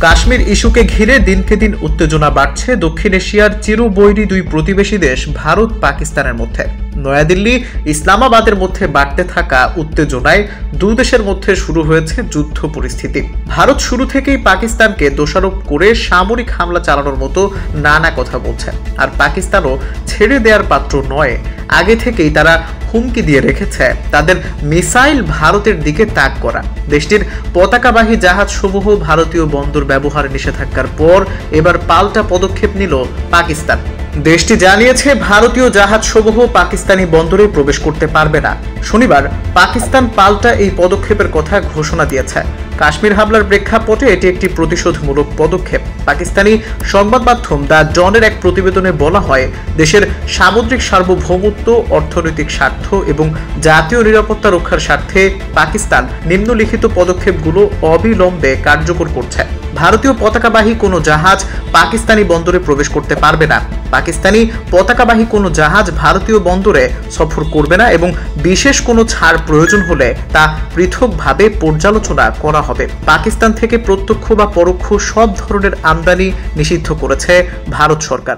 কাশ্মীর ইস্যুকে ঘিরে দিনকে দিন উত্তেজনা বাড়ছে দক্ষিণ এশিয়ার চিরবৈরী দুই প্রতিবেশী দেশ ভারত পাকিস্তানের মধ্যে। নয়াদিল্লি ইসলামাবাদের মধ্যে বাড়তে থাকা উত্তেজনায় দুই দেশের মধ্যে শুরু হয়েছে যুদ্ধ পরিস্থিতি। ভারত শুরু থেকেই পাকিস্তানকে দোষারোপ করে সামরিক হামলা চালানোর মতো নানা কথা বলছে, আর পাকিস্তানও ছেড়ে দেওয়ার পাত্র নয়। আগে থেকেই তারা হুমকি দিয়ে রেখেছে তাদের মিসাইল ভারতের দিকে তাক করা। দেশটির পতাকাবাহী জাহাজসমূহ ভারতীয় বন্দর ব্যবহারে নিষেধাজ্ঞার পর এবার পাল্টা পদক্ষেপ নিল পাকিস্তান। দেশটি জানিয়েছে ভারতীয় জাহাজসমূহ পাকিস্তানি বন্দরে প্রবেশ করতে পারবে না। শনিবার পাকিস্তান পাল্টা এই পদক্ষেপের কথা ঘোষণা দিয়েছে। কাশ্মীর হামলার প্রেক্ষাপটে এটি একটি প্রতিশোধমূলক পদক্ষেপ। পাকিস্তানি সংবাদ মাধ্যম দ্য ডনের এক প্রতিবেদনে বলা হয়, দেশের সামুদ্রিক সার্বভৌমত্ব, অর্থনৈতিক স্বার্থ এবং জাতীয় নিরাপত্তা রক্ষার স্বার্থে পাকিস্তান নিম্নলিখিত পদক্ষেপগুলো অবিলম্বে কার্যকর করছে। ভারতীয় পতাকাবাহী কোনো জাহাজ পাকিস্তানি বন্দরে প্রবেশ করতে পারবে না। পাকিস্তানি পতাকাবাহী কোনো জাহাজ ভারতীয় বন্দরে সফর করবে না এবং বিশেষ কোনো ছাড় প্রয়োজন হলে তা পৃথকভাবে পর্যালোচনা করা হবে। পাকিস্তান থেকে প্রত্যক্ষ বা পরোক্ষ সব ধরনের আমদানি নিষিদ্ধ করেছে ভারত সরকার।